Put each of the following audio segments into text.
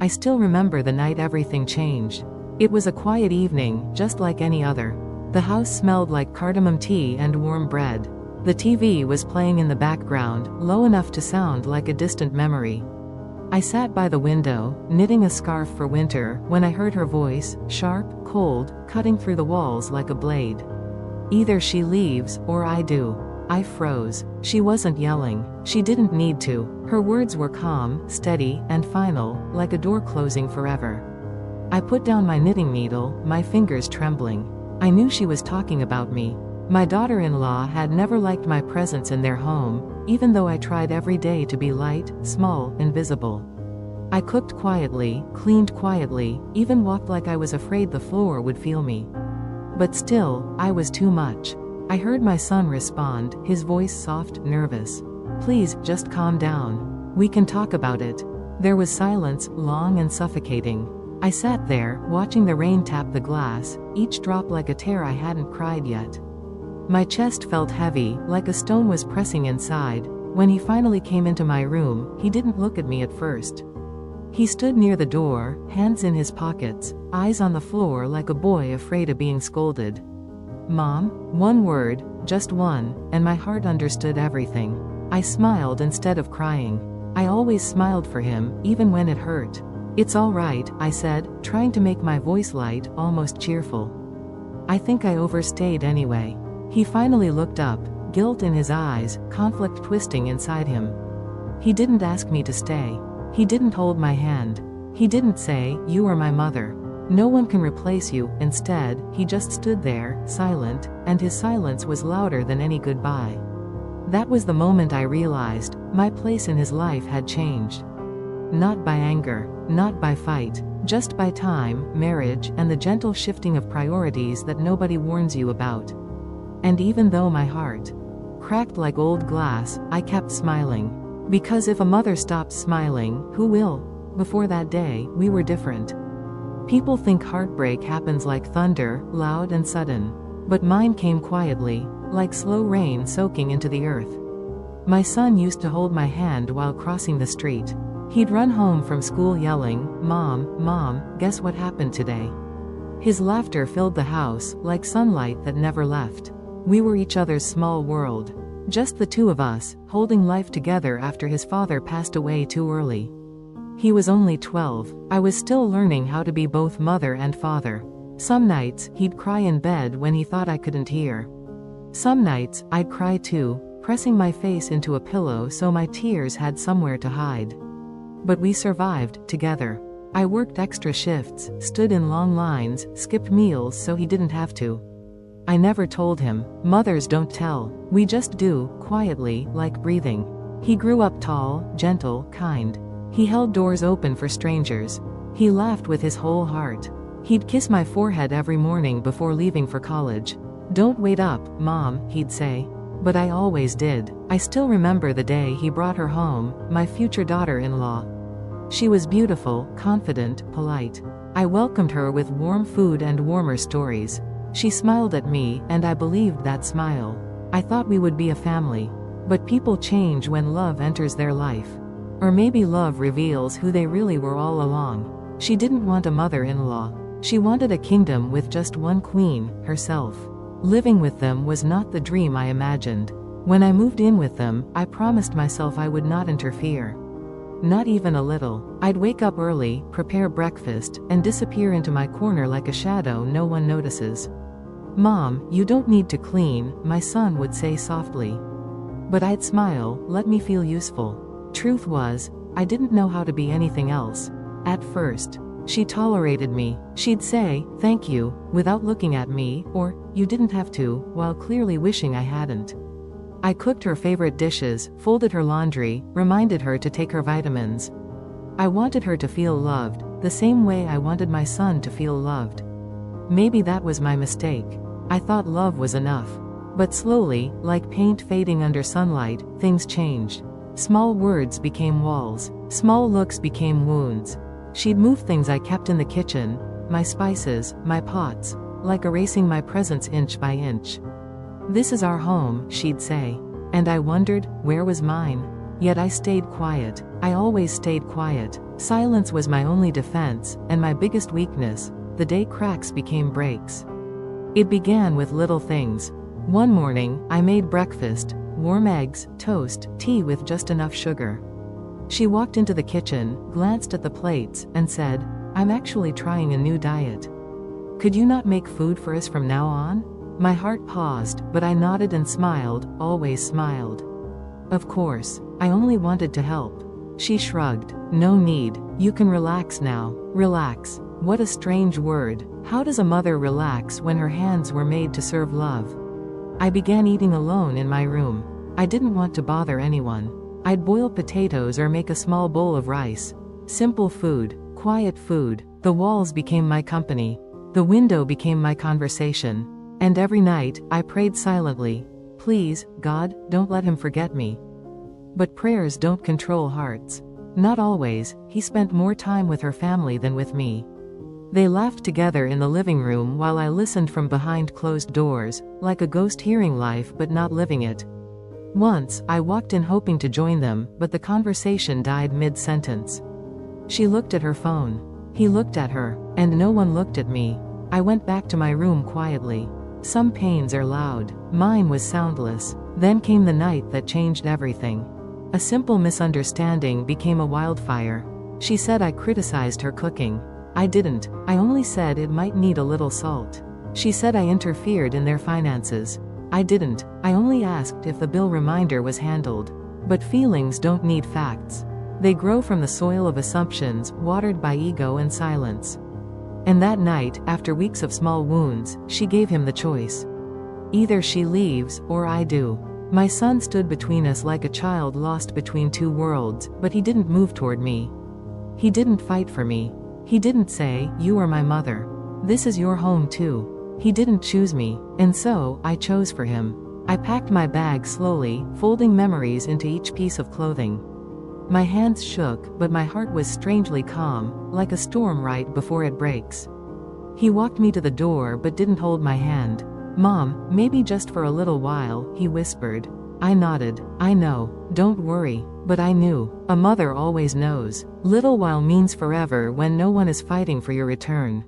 I still remember the night everything changed. It was a quiet evening, just like any other. The house smelled like cardamom tea and warm bread. The TV was playing in the background, low enough to sound like a distant memory. I sat by the window, knitting a scarf for winter, when I heard her voice, sharp, cold, cutting through the walls like a blade. Either she leaves, or I do. I froze. She wasn't yelling. She didn't need to. Her words were calm, steady, and final, like a door closing forever. I put down my knitting needle, my fingers trembling. I knew she was talking about me. My daughter-in-law had never liked my presence in their home, even though I tried every day to be light, small, invisible. I cooked quietly, cleaned quietly, even walked like I was afraid the floor would feel me. But still, I was too much. I heard my son respond, his voice soft, nervous. "Please, just calm down. We can talk about it." There was silence, long and suffocating. I sat there, watching the rain tap the glass, each drop like a tear I hadn't cried yet. My chest felt heavy, like a stone was pressing inside. When he finally came into my room, he didn't look at me at first. He stood near the door, hands in his pockets, eyes on the floor like a boy afraid of being scolded. "Mom?" One word, just one, and my heart understood everything. I smiled instead of crying. I always smiled for him, even when it hurt. "It's all right," I said, trying to make my voice light, almost cheerful. "I think I overstayed anyway." He finally looked up, guilt in his eyes, conflict twisting inside him. He didn't ask me to stay. He didn't hold my hand. He didn't say, "You are my mother. No one can replace you." Instead, he just stood there, silent, and his silence was louder than any goodbye. That was the moment I realized, my place in his life had changed. Not by anger, not by fight, just by time, marriage, and the gentle shifting of priorities that nobody warns you about. And even though my heart cracked like old glass, I kept smiling. Because if a mother stops smiling, who will? Before that day, we were different. People think heartbreak happens like thunder, loud and sudden. But mine came quietly, like slow rain soaking into the earth. My son used to hold my hand while crossing the street. He'd run home from school yelling, "Mom, Mom, guess what happened today?" His laughter filled the house, like sunlight that never left. We were each other's small world. Just the two of us, holding life together after his father passed away too early. He was only 12. I was still learning how to be both mother and father. Some nights, he'd cry in bed when he thought I couldn't hear. Some nights, I'd cry too, pressing my face into a pillow so my tears had somewhere to hide. But we survived, together. I worked extra shifts, stood in long lines, skipped meals so he didn't have to. I never told him. Mothers don't tell. We just do, quietly, like breathing. He grew up tall, gentle, kind. He held doors open for strangers. He laughed with his whole heart. He'd kiss my forehead every morning before leaving for college. "Don't wait up, Mom," he'd say. But I always did. I still remember the day he brought her home, my future daughter-in-law. She was beautiful, confident, polite. I welcomed her with warm food and warmer stories. She smiled at me, and I believed that smile. I thought we would be a family. But people change when love enters their life. Or maybe love reveals who they really were all along. She didn't want a mother-in-law. She wanted a kingdom with just one queen, herself. Living with them was not the dream I imagined. When I moved in with them, I promised myself I would not interfere. Not even a little. I'd wake up early, prepare breakfast, and disappear into my corner like a shadow no one notices. "Mom, you don't need to clean," my son would say softly. But I'd smile, let me feel useful. Truth was, I didn't know how to be anything else. At first. She tolerated me. She'd say, "Thank you," without looking at me, or, "You didn't have to," while clearly wishing I hadn't. I cooked her favorite dishes, folded her laundry, reminded her to take her vitamins. I wanted her to feel loved, the same way I wanted my son to feel loved. Maybe that was my mistake. I thought love was enough. But slowly, like paint fading under sunlight, things changed. Small words became walls. Small looks became wounds. She'd move things I kept in the kitchen, my spices, my pots, like erasing my presence inch by inch. "This is our home," she'd say. And I wondered, where was mine? Yet I stayed quiet. I always stayed quiet. Silence was my only defense, and my biggest weakness. The day cracks became breaks. It began with little things. One morning, I made breakfast, warm eggs, toast, tea with just enough sugar. She walked into the kitchen, glanced at the plates, and said, "I'm actually trying a new diet. Could you not make food for us from now on?" My heart paused, but I nodded and smiled, always smiled. Of course, I only wanted to help. She shrugged. "No need. You can relax now." Relax. What a strange word. How does a mother relax when her hands were made to serve love? I began eating alone in my room. I didn't want to bother anyone. I'd boil potatoes or make a small bowl of rice. Simple food, quiet food. The walls became my company. The window became my conversation. And every night, I prayed silently. "Please, God, don't let him forget me." But prayers don't control hearts. Not always. He spent more time with her family than with me. They laughed together in the living room while I listened from behind closed doors, like a ghost hearing life but not living it. Once, I walked in hoping to join them, but the conversation died mid-sentence. She looked at her phone. He looked at her, and no one looked at me. I went back to my room quietly. Some pains are loud. Mine was soundless. Then came the night that changed everything. A simple misunderstanding became a wildfire. She said I criticized her cooking. I didn't. I only said it might need a little salt. She said I interfered in their finances. I didn't. I only asked if the bill reminder was handled. But feelings don't need facts. They grow from the soil of assumptions, watered by ego and silence. And that night, after weeks of small wounds, she gave him the choice. Either she leaves, or I do. My son stood between us like a child lost between two worlds, but he didn't move toward me. He didn't fight for me. He didn't say, "You are my mother. This is your home too." He didn't choose me, and so, I chose for him. I packed my bag slowly, folding memories into each piece of clothing. My hands shook, but my heart was strangely calm, like a storm right before it breaks. He walked me to the door but didn't hold my hand. "Mom, maybe just for a little while," he whispered. I nodded. "I know. Don't worry." But I knew. A mother always knows. Little while means forever when no one is fighting for your return.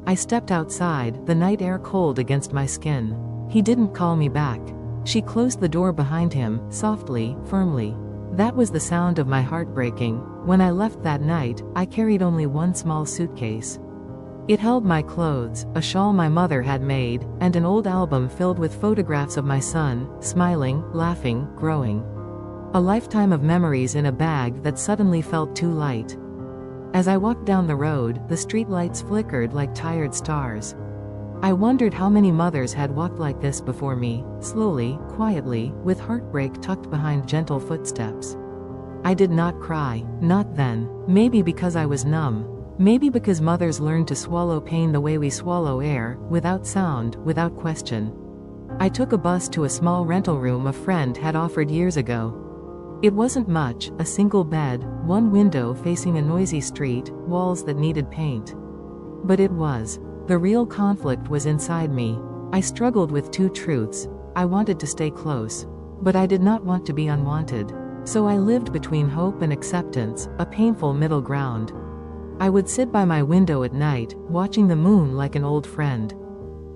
I stepped outside, the night air cold against my skin. He didn't call me back. She closed the door behind him, softly, firmly. That was the sound of my heart breaking. When I left that night, I carried only one small suitcase. It held my clothes, a shawl my mother had made, and an old album filled with photographs of my son, smiling, laughing, growing. A lifetime of memories in a bag that suddenly felt too light. As I walked down the road, the streetlights flickered like tired stars. I wondered how many mothers had walked like this before me, slowly, quietly, with heartbreak tucked behind gentle footsteps. I did not cry, not then. Maybe because I was numb. Maybe because mothers learn to swallow pain the way we swallow air, without sound, without question. I took a bus to a small rental room a friend had offered years ago. It wasn't much, a single bed, one window facing a noisy street, walls that needed paint. But it was. The real conflict was inside me. I struggled with two truths. I wanted to stay close. But I did not want to be unwanted. So I lived between hope and acceptance, a painful middle ground. I would sit by my window at night, watching the moon like an old friend.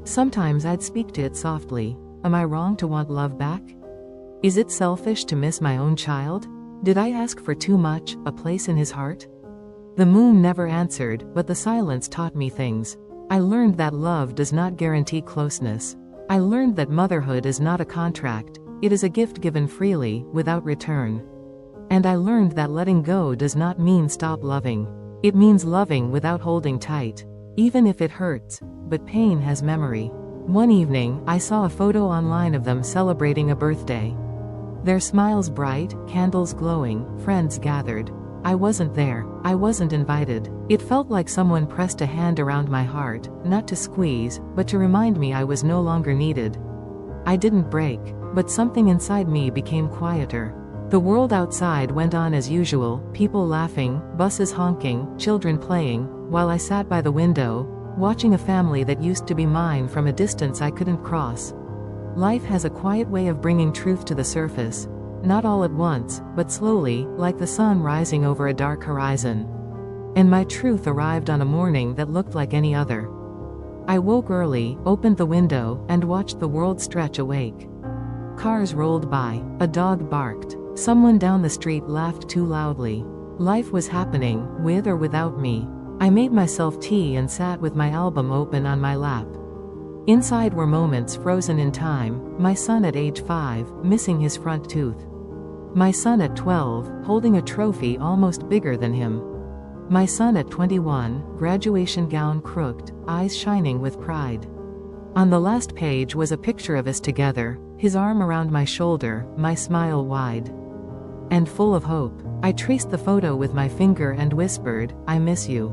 Sometimes I'd speak to it softly. Am I wrong to want love back? Is it selfish to miss my own child? Did I ask for too much, a place in his heart? The moon never answered, but the silence taught me things. I learned that love does not guarantee closeness. I learned that motherhood is not a contract, it is a gift given freely, without return. And I learned that letting go does not mean stop loving. It means loving without holding tight. Even if it hurts. But pain has memory. One evening, I saw a photo online of them celebrating a birthday. Their smiles bright, candles glowing, friends gathered. I wasn't there. I wasn't invited. It felt like someone pressed a hand around my heart, not to squeeze, but to remind me I was no longer needed. I didn't break, but something inside me became quieter. The world outside went on as usual, people laughing, buses honking, children playing, while I sat by the window, watching a family that used to be mine from a distance I couldn't cross. Life has a quiet way of bringing truth to the surface. Not all at once, but slowly, like the sun rising over a dark horizon. And my truth arrived on a morning that looked like any other. I woke early, opened the window, and watched the world stretch awake. Cars rolled by. A dog barked. Someone down the street laughed too loudly. Life was happening, with or without me. I made myself tea and sat with my album open on my lap. Inside were moments frozen in time, my son at age 5, missing his front tooth. My son at 12, holding a trophy almost bigger than him. My son at 21, graduation gown crooked, eyes shining with pride. On the last page was a picture of us together, his arm around my shoulder, my smile wide and full of hope. I traced the photo with my finger and whispered, "I miss you.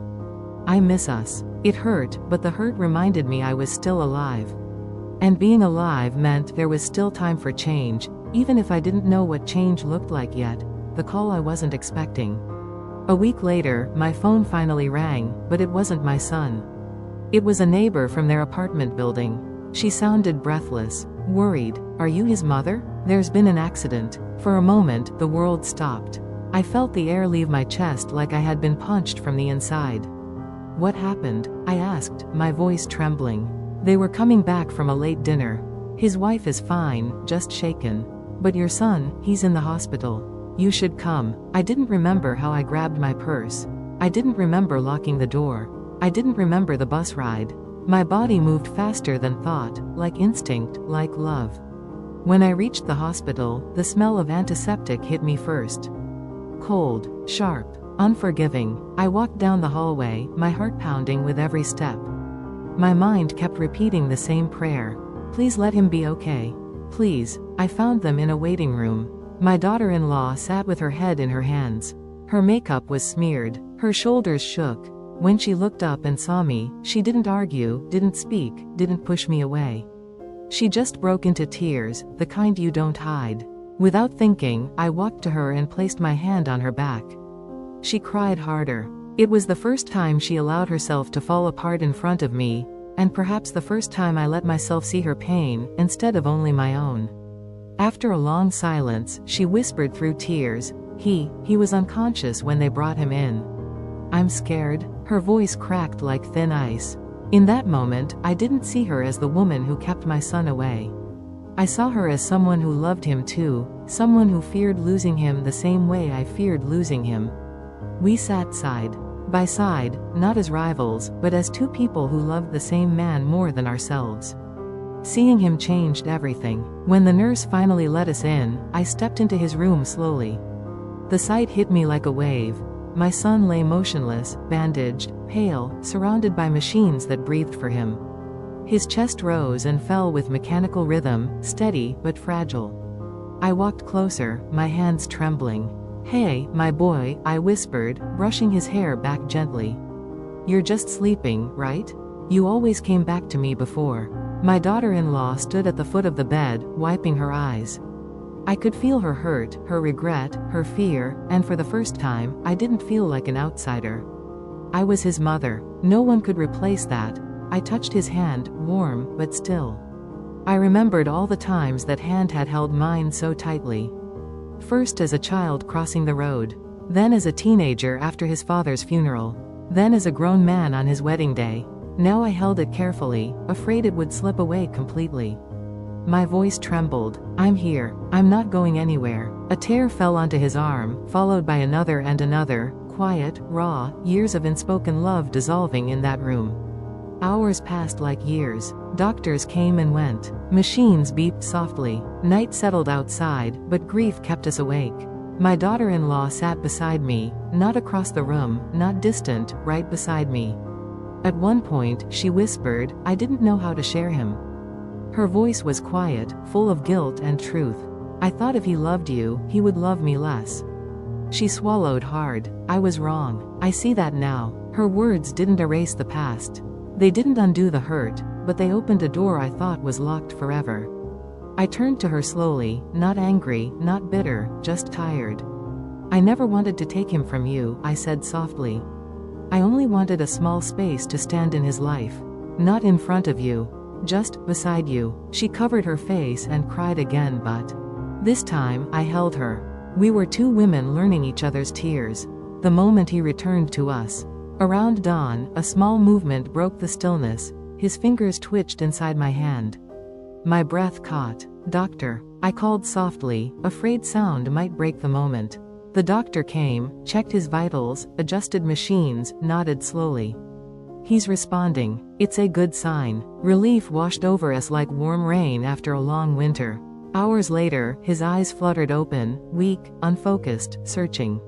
I miss us." It hurt, but the hurt reminded me I was still alive. And being alive meant there was still time for change, even if I didn't know what change looked like yet, the call I wasn't expecting. A week later, my phone finally rang, but it wasn't my son. It was a neighbor from their apartment building. She sounded breathless, worried. "Are you his mother? There's been an accident." For a moment, the world stopped. I felt the air leave my chest like I had been punched from the inside. "What happened?" I asked, my voice trembling. "They were coming back from a late dinner. His wife is fine, just shaken. But your son, he's in the hospital. You should come." I didn't remember how I grabbed my purse. I didn't remember locking the door. I didn't remember the bus ride. My body moved faster than thought, like instinct, like love. When I reached the hospital, the smell of antiseptic hit me first. Cold, sharp, unforgiving. I walked down the hallway, my heart pounding with every step. My mind kept repeating the same prayer. "Please let him be okay. Please." I found them in a waiting room. My daughter-in-law sat with her head in her hands. Her makeup was smeared. Her shoulders shook. When she looked up and saw me, she didn't argue, didn't speak, didn't push me away. She just broke into tears, the kind you don't hide. Without thinking, I walked to her and placed my hand on her back. She cried harder. It was the first time she allowed herself to fall apart in front of me, and perhaps the first time I let myself see her pain, instead of only my own. After a long silence, she whispered through tears, He was unconscious when they brought him in." "I'm scared." Her voice cracked like thin ice. In that moment, I didn't see her as the woman who kept my son away. I saw her as someone who loved him too, someone who feared losing him the same way I feared losing him. We sat side by side, not as rivals, but as two people who loved the same man more than ourselves. Seeing him changed everything. When the nurse finally let us in, I stepped into his room slowly. The sight hit me like a wave. My son lay motionless, bandaged, pale, surrounded by machines that breathed for him. His chest rose and fell with mechanical rhythm, steady but fragile. I walked closer, my hands trembling. "Hey, my boy," I whispered, brushing his hair back gently. "You're just sleeping, right? You always came back to me before." My daughter-in-law stood at the foot of the bed, wiping her eyes. I could feel her hurt, her regret, her fear, and for the first time, I didn't feel like an outsider. I was his mother. No one could replace that. I touched his hand, warm, but still. I remembered all the times that hand had held mine so tightly. First as a child crossing the road. Then as a teenager after his father's funeral. Then as a grown man on his wedding day. Now I held it carefully, afraid it would slip away completely. My voice trembled. "I'm here. I'm not going anywhere." A tear fell onto his arm, followed by another and another, quiet, raw, years of unspoken love dissolving in that room. Hours passed like years. Doctors came and went. Machines beeped softly. Night settled outside, but grief kept us awake. My daughter-in-law sat beside me, not across the room, not distant, right beside me. At one point, she whispered, "I didn't know how to share him." Her voice was quiet, full of guilt and truth. "I thought if he loved you, he would love me less." She swallowed hard. I was wrong. I see that now. Her words didn't erase the past. They didn't undo the hurt, but they opened a door I thought was locked forever. I turned to her slowly, not angry, not bitter, just tired. "I never wanted to take him from you," I said softly. "I only wanted a small space to stand in his life. Not in front of you. Just beside you." She covered her face and cried again, but this time, I held her. We were two women learning each other's tears. the moment he returned to us. Around dawn, a small movement broke the stillness. His fingers twitched inside my hand. My breath caught. "Doctor," I called softly, afraid sound might break the moment. The doctor came, checked his vitals, adjusted machines, nodded slowly. "He's responding. It's a good sign." Relief washed over us like warm rain after a long winter. Hours later, his eyes fluttered open, weak, unfocused, searching.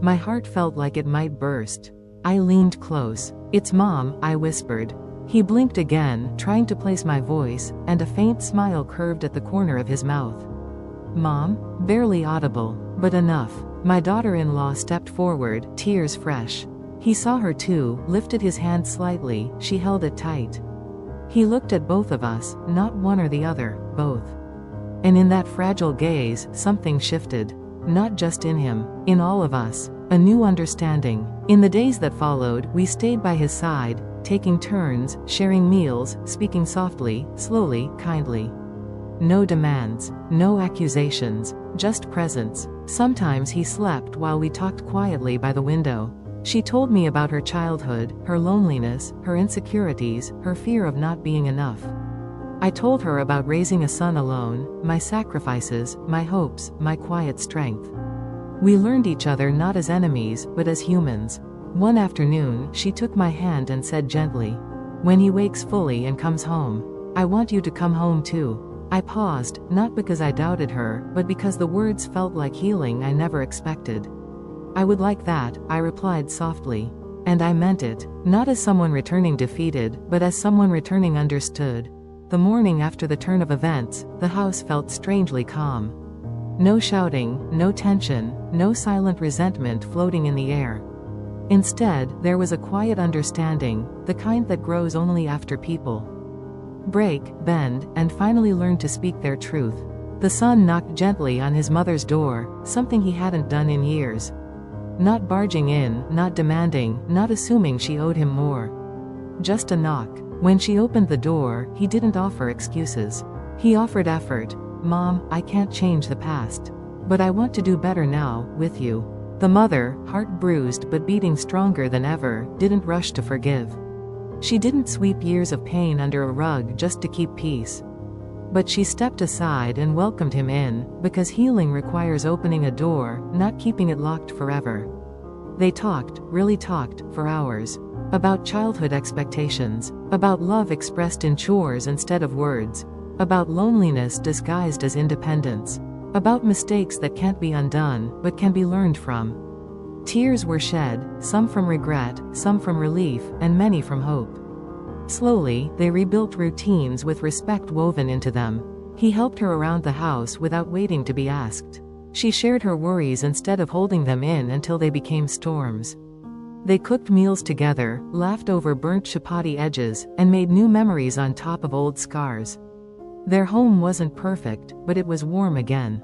My heart felt like it might burst. I leaned close. "It's Mom," I whispered. He blinked again, trying to place my voice, and a faint smile curved at the corner of his mouth. "Mom?" Barely audible, but enough. My daughter-in-law stepped forward, tears fresh. He saw her too, lifted his hand slightly, she held it tight. He looked at both of us, not one or the other, both. And in that fragile gaze, something shifted. Not just in him, in all of us. A new understanding. In the days that followed, we stayed by his side, taking turns, sharing meals, speaking softly, slowly, kindly. No demands, no accusations, just presence. Sometimes he slept while we talked quietly by the window. She told me about her childhood, her loneliness, her insecurities, her fear of not being enough. I told her about raising a son alone, my sacrifices, my hopes, my quiet strength. We learned each other not as enemies, but as humans. One afternoon, she took my hand and said gently, "When he wakes fully and comes home, I want you to come home too." I paused, not because I doubted her, but because the words felt like healing I never expected. "I would like that," I replied softly. And I meant it, not as someone returning defeated, but as someone returning understood. The morning after the turn of events, the house felt strangely calm. No shouting, no tension, no silent resentment floating in the air. Instead, there was a quiet understanding, the kind that grows only after people break, bend, and finally learn to speak their truth. The son knocked gently on his mother's door, something he hadn't done in years. Not barging in, not demanding, not assuming she owed him more. Just a knock. When she opened the door, he didn't offer excuses. He offered effort. "Mom, I can't change the past. But I want to do better now, with you." The mother, heart bruised but beating stronger than ever, didn't rush to forgive. She didn't sweep years of pain under a rug just to keep peace. But she stepped aside and welcomed him in, because healing requires opening a door, not keeping it locked forever. They talked, really talked, for hours. About childhood expectations, about love expressed in chores instead of words, about loneliness disguised as independence, about mistakes that can't be undone, but can be learned from. Tears were shed, some from regret, some from relief, and many from hope. Slowly, they rebuilt routines with respect woven into them. He helped her around the house without waiting to be asked. She shared her worries instead of holding them in until they became storms. They cooked meals together, laughed over burnt chapati edges, and made new memories on top of old scars. Their home wasn't perfect, but it was warm again.